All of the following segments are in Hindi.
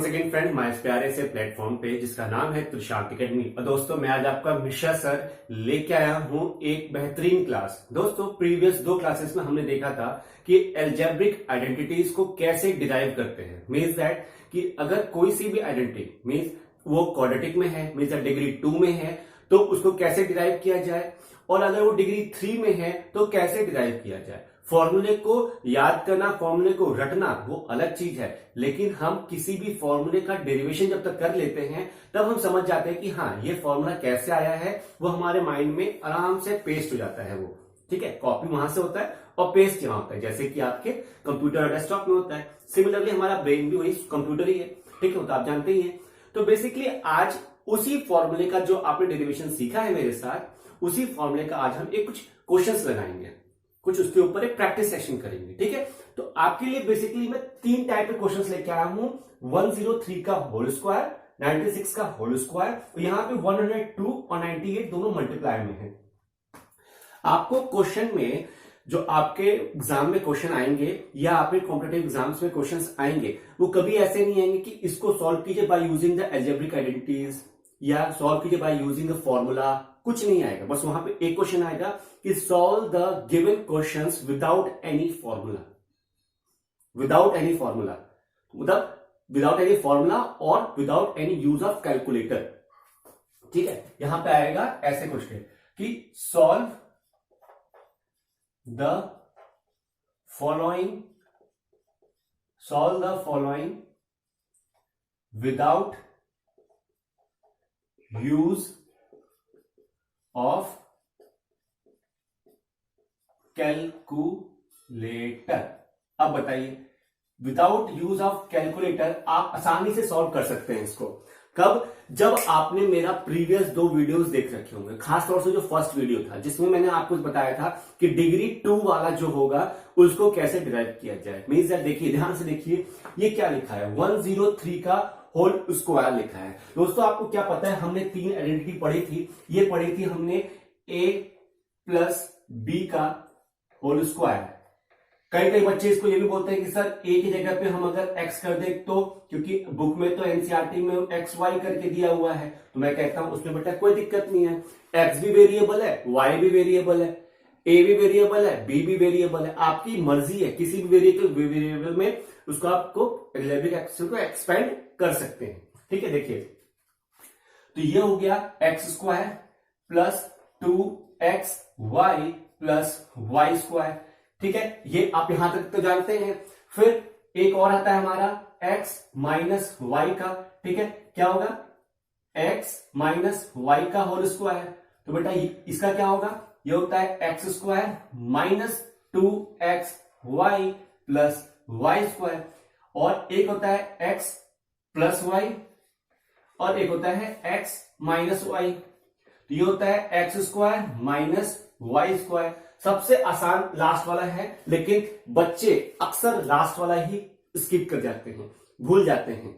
वंस अगेन फ्रेंड माय प्यारे से प्लेटफॉर्म पे जिसका नाम है तुषार एकेडमी। और दोस्तों मैं आज आपका मिश्रा सर लेके आया हूं एक बेहतरीन क्लास। दोस्तों प्रीवियस 2 क्लासेस में हमने देखा था कि एल्जेब्रिक आइडेंटिटीज को कैसे डिराइव करते हैं। मीन्स दैट कि अगर कोई सी भी आइडेंटिटी मीन्स वो क्वाड्रेटिक में है, मीन्स डिग्री 2 में है, तो उसको कैसे डिराइव किया जाए, और अगर वो डिग्री 3 में है तो कैसे डिराइव किया जाए। फॉर्मूले को याद करना, फॉर्मूले को रटना वो अलग चीज है, लेकिन हम किसी भी फॉर्मूले का डेरिवेशन जब तक कर लेते हैं तब हम समझ जाते हैं कि हाँ ये फॉर्मूला कैसे आया है, वो हमारे माइंड में आराम से पेस्ट हो जाता है। वो ठीक है, कॉपी वहां से होता है और पेस्ट यहां होता है, जैसे कि आपके कंप्यूटर और डेस्कटॉप में होता है। सिमिलरली हमारा ब्रेन भी वही कंप्यूटर ही है, ठीक है, तो आप जानते ही हैं। तो बेसिकली आज उसी फॉर्मूले का जो आपने डेरिवेशन सीखा है मेरे साथ, उसी फॉर्मूले का आज हम एक कुछ क्वेश्चंस लगाएंगे, कुछ उसके ऊपर एक प्रैक्टिस सेशन करेंगे। ठीक है, तो आपके लिए बेसिकली मैं 3 टाइप के क्वेश्चंस लेके आया हूं। 103 का होल स्क्वायर, 96 का होल स्क्वायर, और यहां पे 102 और 98 दोनों मल्टीप्लाई में है। आपको क्वेश्चन में जो आपके एग्जाम में क्वेश्चन आएंगे या आपके कॉम्पिटेटिव एग्जाम्स में क्वेश्चंस आएंगे, वो कभी ऐसे नहीं आएंगे कि इसको सॉल्व कीजिए by using the algebraic identities या सॉल्व कीजिए बाय यूजिंग द फॉर्मूला। कुछ नहीं आएगा, बस वहां पे एक क्वेश्चन आएगा कि solve the given questions without any formula. Without any formula मतलब विदाउट एनी फॉर्मूला और without any use of calculator. ठीक है, यहां पे आएगा ऐसे क्वेश्चन कि solve the following without use of calculator. अब बताइए, विदाउट यूज ऑफ कैलकुलेटर आप आसानी से सॉल्व कर सकते हैं इसको। कब? जब आपने मेरा प्रीवियस 2 वीडियोस देख रखे होंगे, खासतौर से जो फर्स्ट वीडियो था जिसमें मैंने आपको बताया था कि डिग्री 2 वाला जो होगा उसको कैसे डिराइव किया जाए। मीन्स देखिए, ध्यान से देखिए, ये क्या लिखा है, 103 का होल स्क्वायर लिखा है। दोस्तों आपको क्या पता है, हमने 3 आइडेंटिटी पढ़ी थी। ये पढ़ी थी हमने a प्लस बी का होल स्क्वायर। कई बच्चे इसको ये भी बोलते हैं कि सर a की जगह पे हम अगर x कर दें तो, क्योंकि बुक में तो एनसीईआरटी में एक्स वाई करके दिया हुआ है, तो मैं कहता हूं उसमें बेटा कोई दिक्कत नहीं है। x भी वेरिएबल है, y भी वेरिएबल है, a भी वेरिएबल है, b भी वेरिएबल है, आपकी मर्जी है। किसी भी वेरिएबल में उसको आपको एल्जेब्रिक एक्सप्रेशन को एक्सपेंड कर सकते हैं। ठीक है, देखिए तो ये हो गया x square plus 2x y plus y square. ठीक है, ये आप यहां तक तो जानते हैं। फिर एक और आता है हमारा x माइनस वाई का। ठीक है, क्या होगा, x माइनस वाई का होल स्क्वायर। तो बेटा इसका क्या होगा, ये होता है x square minus 2x y plus y square. और एक होता है x प्लस वाई और एक होता है x माइनस वाई। तो ये होता है x square minus y square. सबसे आसान लास्ट वाला है, लेकिन बच्चे अक्सर लास्ट वाला ही स्किप कर जाते हैं, भूल जाते हैं।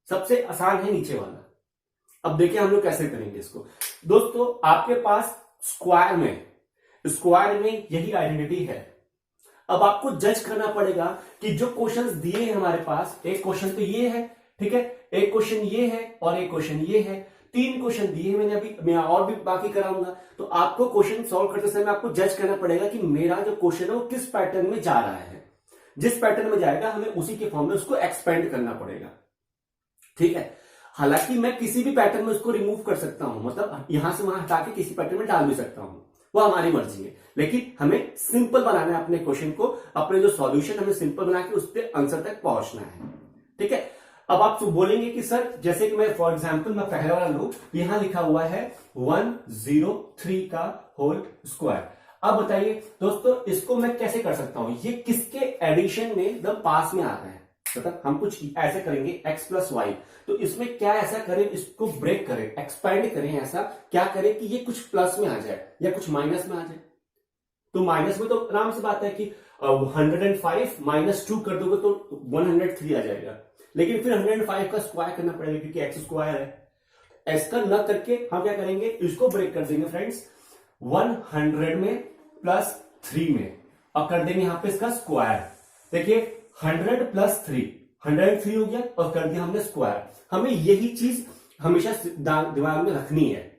सबसे आसान है नीचे वाला। अब देखिए हम लोग कैसे करेंगे इसको। दोस्तों आपके पास स्क्वायर में यही आइडेंटिटी है। अब आपको जज करना पड़ेगा कि जो क्वेश्चंस दिए हैं हमारे पास, एक क्वेश्चन तो ये है, ठीक है, एक क्वेश्चन ये है और एक क्वेश्चन ये है। 3 क्वेश्चन दिए मैंने, अभी मैं और भी बाकी कराऊंगा। तो आपको क्वेश्चन सॉल्व करते समय आपको जज करना पड़ेगा कि मेरा जो क्वेश्चन है वो किस पैटर्न में जा रहा है। जिस पैटर्न में जाएगा हमें उसी के फॉर्म में उसको एक्सपेंड करना पड़ेगा। ठीक है, हालांकि मैं किसी भी पैटर्न में उसको रिमूव कर सकता हूं, मतलब यहां से वहां हटा के किसी पैटर्न में डाल भी सकता हूं, वो हमारी मर्जी है। लेकिन हमें सिंपल बनाना है अपने क्वेश्चन को, अपने जो सॉल्यूशन हमें सिंपल बना के उस पर आंसर तक पहुंचना है। ठीक है, अब आप बोलेंगे कि सर जैसे कि मैं फॉर एग्जांपल मैं पहला वाला लूं, यहां लिखा हुआ है 103 का होल स्क्वायर। अब बताइए दोस्तों इसको मैं कैसे कर सकता हूं, ये किसके एडिशन में एकदम पास में आ रहा है। मतलब हम कुछ ऐसे करेंगे x प्लस वाई, तो इसमें क्या ऐसा करें, इसको ब्रेक करें, एक्सपेंड करें, ऐसा क्या करें कि ये कुछ प्लस में आ जाए या कुछ माइनस में आ जाए। तो माइनस में तो आराम से बात है कि 105 माइनस 2 कर दोगे तो 103 आ जाएगा, लेकिन फिर 105 का स्क्वायर करना पड़ेगा क्योंकि एक्स स्क्वायर है। इसका न करके हम क्या करेंगे, इसको ब्रेक कर देंगे फ्रेंड्स 100 में प्लस 3 में, और कर देंगे यहां पे इसका स्क्वायर। देखिए 100 प्लस 3 103 हो गया और कर दिया हमने स्क्वायर। हमें यही चीज हमेशा दिमाग में रखनी है।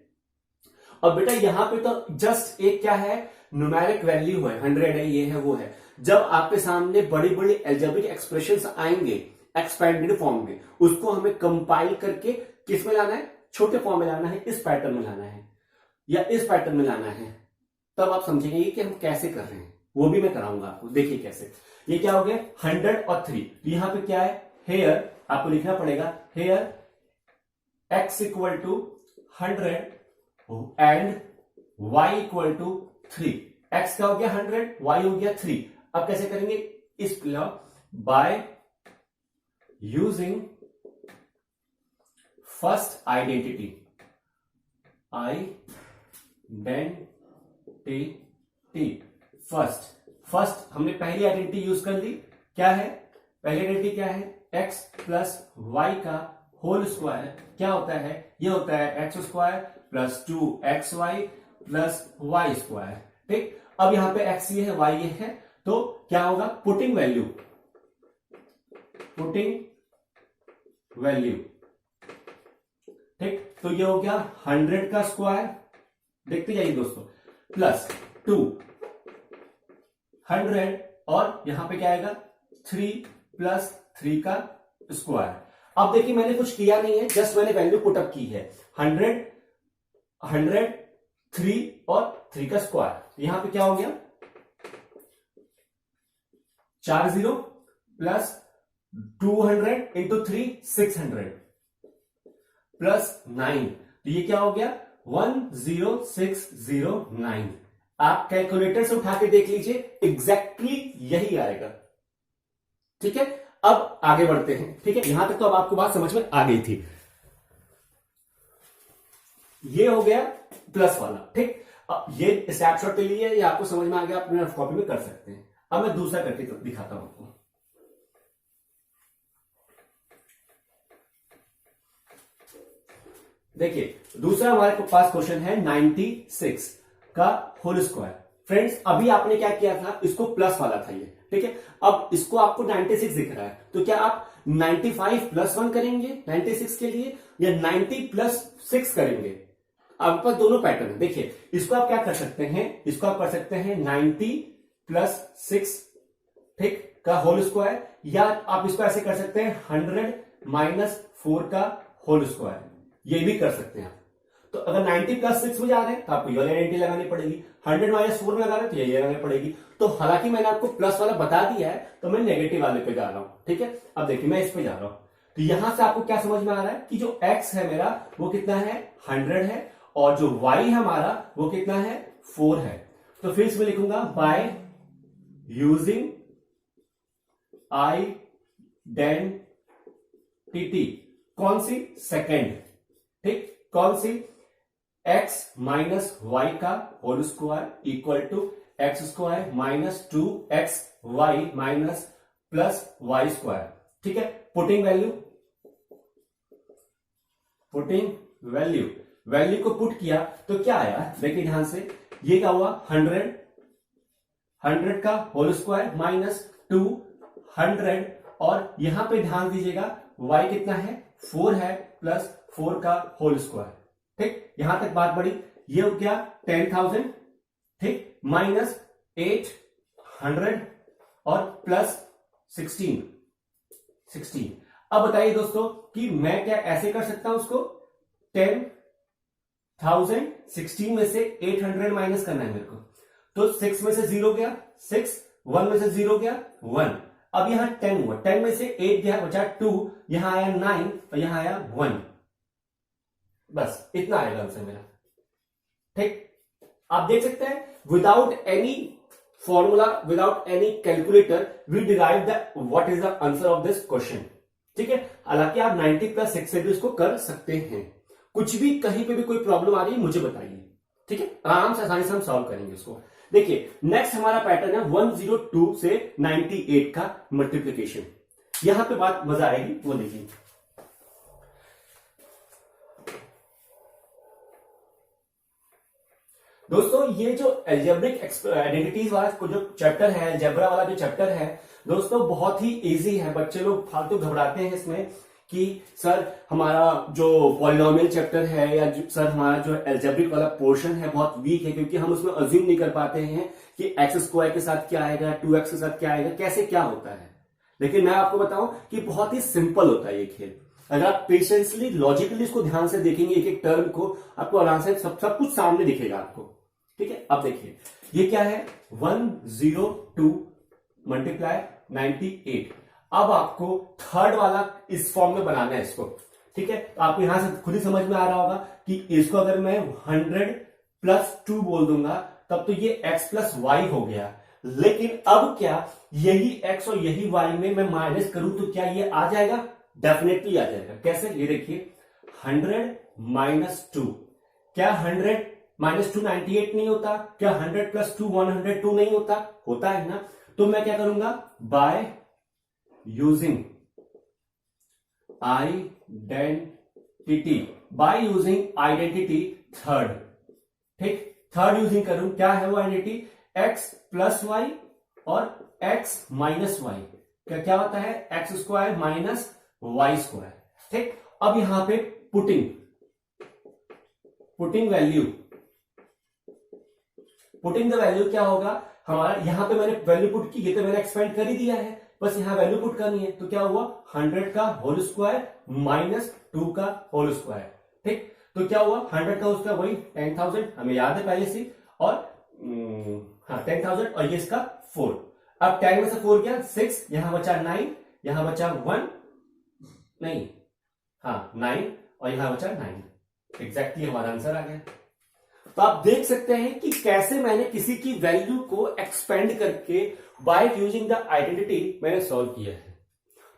और बेटा यहां पे तो जस्ट एक क्या है, न्यूमेरिक वैल्यू है, 100 है, ये है वो है। जब आपके सामने बड़ी बड़ी एल्जेब्रिक एक्सप्रेशंस आएंगे एक्सपेंडेड फॉर्म में, उसको हमें कंपाइल करके किस में लाना है, छोटे फॉर्म में लाना है, इस पैटर्न में लाना है या इस पैटर्न में लाना है, तब आप समझेंगे कि हम कैसे कर रहे हैं। वो भी मैं कराऊंगा आपको, देखिए कैसे। ये क्या हो गया 100 और 3, यहां पे क्या है, हेयर आपको लिखना पड़ेगा, here x equal to 100 and y equal to 3। x क्या हो गया 100, y हो गया 3। अब कैसे करेंगे, इस law by using first identity, first हमने पहली आइडेंटिटी यूज कर ली। क्या है पहली आइडेंटिटी, क्या है, x प्लस वाई का होल स्क्वायर क्या होता है, ये होता है x square plus 2xy plus y square. ठीक, अब यहां पे x ये है, y ये है, तो क्या होगा, पुटिंग वैल्यू ठीक, तो ये हो गया 100 का स्क्वायर, देखते जाइए दोस्तों, प्लस 200 और यहां पे क्या आएगा 3 प्लस 3 का स्क्वायर। अब देखिए मैंने कुछ किया नहीं है, जस्ट मैंने वैल्यू पुटअप की है, 100 3 और 3 का स्क्वायर। यहां पे क्या हो गया 40 प्लस 200 इंटू 3 600 प्लस 9, तो ये क्या हो गया 10609। आप कैलकुलेटर से उठा के देख लीजिए, एग्जैक्टली यही आएगा। ठीक है, अब आगे बढ़ते हैं। ठीक है, यहां तक तो अब आपको बात समझ में आ गई थी। ये हो गया प्लस वाला। ठीक, अब ये स्नैपशॉट के लिए ये आपको समझ में आ गया, अपने रफ कॉपी में कर सकते हैं। अब मैं दूसरा करके दिखाता हूं आपको। देखिए दूसरा हमारे पास क्वेश्चन है 96 का होल स्क्वायर। फ्रेंड्स अभी आपने क्या किया था, इसको प्लस वाला था ये, ठीक है। अब इसको आपको 96 दिख रहा है, तो क्या आप 95 प्लस 1 करेंगे 96 के लिए, या 90 प्लस 6 करेंगे। आपके पास दोनों पैटर्न है। देखिए इसको आप क्या कर सकते हैं, इसको आप कर सकते हैं 90 प्लस 6 ठीक का होल स्क्वायर, या आप इसको ऐसे कर सकते हैं 100 माइनस 4 का होल स्क्वायर, ये भी कर सकते हैं आप। तो अगर 90 प्लस 6 में जा रहे हैं तो आपको ये वाली आइडेंटिटी लगानी पड़ेगी, 100 माइनस 4 में लगा रहे हैं तो ये लगानी पड़ेगी। तो हालांकि मैंने आपको प्लस वाला बता दिया है, तो मैं नेगेटिव वाले पे जा रहा हूं। ठीक है, अब देखिए मैं इस पे जा रहा हूं, तो यहां से आपको क्या समझ में आ रहा है कि जो x है मेरा वो कितना है 100 है, और जो y है हमारा वो कितना है 4 है। तो फिर इसमें लिखूंगा बाय यूजिंग आइडेंटिटी, कौन सी, सेकेंड। ठीक, कौन सी, x माइनस वाई का whole square equal to x square minus 2xy minus plus y square. ठीक है, पुटिंग वैल्यू को पुट किया तो क्या आया, देखिए ध्यान से, ये क्या हुआ 100 का होल स्क्वायर माइनस 200, और यहां पे ध्यान दीजिएगा y कितना है 4 है, प्लस 4 का होल स्क्वायर। ठीक, यहां तक बात बढ़ी, ये हो गया 10,000 ठीक, माइनस 800 और प्लस 16। अब बताइए दोस्तों कि मैं क्या ऐसे कर सकता हूं उसको, 10,000 16 में से 800 माइनस करना है मेरे को, तो 6 में से 0 गया 6, 1 में से 0 गया 1। अब यहां 10 हुआ, 10 में से 8 गया बचा 2, यहां आया 9 और यहां आया 1, बस इतना आएगा आंसर मेरा। ठीक, आप देख सकते हैं without any formula, without any calculator we derive the what is the answer of this question. ठीक है, हालांकि आप 90 प्लस 6 से भी इसको कर सकते हैं। कुछ भी कहीं पे भी कोई प्रॉब्लम आ रही है मुझे बताइए। ठीक है, आराम से आसानी से हम सॉल्व करेंगे इसको। देखिए नेक्स्ट हमारा पैटर्न है 102 से 98 का मल्टीप्लीकेशन। यहां पे बात मजा आएगी, वो देखिए। दोस्तों ये जो एल्जेब्रिक आइडेंटिटीज वाला जो चैप्टर है, अलजेब्रा वाला जो चैप्टर है दोस्तों, बहुत ही इजी है। बच्चे लोग फालतू घबराते हैं इसमें कि सर हमारा जो पॉलिनोमियल चैप्टर है या सर हमारा जो एल्जेब्रिक वाला पोर्शन है बहुत वीक है, क्योंकि हम उसमें अज्यूम नहीं कर पाते हैं कि एक्स स्क्वायर के साथ क्या आएगा, 2x के साथ क्या आएगा, कैसे क्या होता है। लेकिन मैं आपको बताऊं कि बहुत ही सिंपल होता है ये खेल। अगर आप पेशेंसली लॉजिकली इसको ध्यान से देखेंगे एक एक टर्म को, आपको आराम से सब कुछ सामने दिखेगा आपको। ठीक है, अब देखिए ये क्या है, 102 मल्टीप्लाई 98। अब आपको थर्ड वाला इस फॉर्म में बनाना है इसको। ठीक है, तो आपको यहां से खुद ही समझ में आ रहा होगा कि इसको अगर मैं 100 प्लस 2 बोल दूंगा तब तो ये x प्लस वाई हो गया। लेकिन अब क्या यही x और यही y में मैं माइनस करूं तो क्या ये आ जाएगा? डेफिनेटली आ जाएगा। कैसे? ये देखिए 100 माइनस 2, क्या 100 माइनस 2 98 नहीं होता? क्या 100 प्लस 2 102 नहीं होता? होता है ना। तो मैं क्या करूंगा, बाय यूजिंग आइडेंटिटी थर्ड। ठीक, थर्ड यूजिंग करूं, क्या है वो आइडेंटिटी? x प्लस वाई और x माइनस वाई। क्या होता है? X square minus y square. ठीक, अब यहां पे पुटिंग द वैल्यू क्या होगा हमारा? यहां पे मैंने वैल्यू पुट की, ये तो मैंने एक्सपेंड कर ही दिया है, बस यहां वैल्यू पुट करनी है। तो क्या हुआ? 100 का होल स्क्वायर माइनस 2 का होल स्क्वायर। ठीक, तो क्या हुआ? 100 का उसका वही 10,000, हमें याद है पहले से, और 10,000 और ये इसका 4। अब 10 में से 4 क्या? 6, यहां बचा 9, यहां बचा 1 नहीं, 9 और यहां बचा 9। एग्जैक्टली हमारा आंसर आ गया। तो आप देख सकते हैं कि कैसे मैंने किसी की वैल्यू को एक्सपेंड करके बाय यूजिंग द आइडेंटिटी मैंने सॉल्व किया है।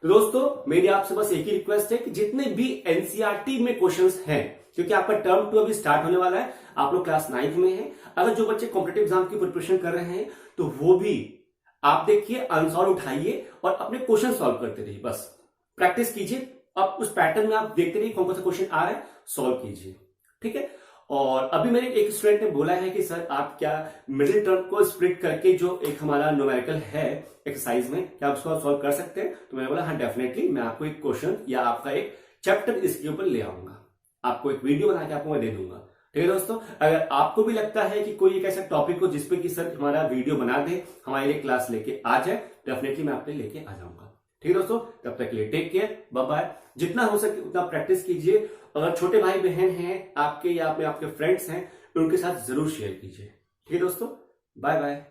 तो दोस्तों मेरी आपसे बस एक ही रिक्वेस्ट है कि जितने भी एनसीईआरटी में क्वेश्चंस हैं, क्योंकि आपका टर्म 2 अभी स्टार्ट होने वाला है, आप लोग क्लास 9th में हैं, अगर जो बच्चे कॉम्पिटिटिव एग्जाम की प्रिपरेशन कर रहे हैं तो वो भी आप देखिए अनसॉल्व उठाइए और अपने क्वेश्चन सॉल्व करते रहिए। बस प्रैक्टिस कीजिए, अब उस पैटर्न में आप देखते रहिए कौन सा क्वेश्चन आ रहा है, सॉल्व कीजिए। ठीक है, और अभी मेरे एक स्टूडेंट ने बोला है कि सर आप क्या मिडिल टर्म को स्प्लिट करके जो एक हमारा न्यूमेरिकल है एक्सरसाइज में, क्या आप उसको सॉल्व कर सकते हैं? तो मैंने बोला हाँ डेफिनेटली, मैं आपको एक क्वेश्चन या आपका एक चैप्टर इसके ऊपर ले आऊंगा, आपको एक वीडियो बना के आपको मैं दे दूंगा। ठीक है दोस्तों, अगर आपको भी लगता है कि कोई एक ऐसा टॉपिक हो जिसपे कि सर हमारा वीडियो बना दे, हमारे लिए क्लास लेके आ जाए, डेफिनेटली मैं आपके लेके आ जाऊंगा। ठीक है दोस्तों, तब तक के लिए टेक केयर, बाय बाय। जितना हो सके उतना प्रैक्टिस कीजिए। अगर छोटे भाई बहन हैं आपके या आपके फ्रेंड्स हैं, उनके साथ जरूर शेयर कीजिए। ठीक है दोस्तों, बाय बाय।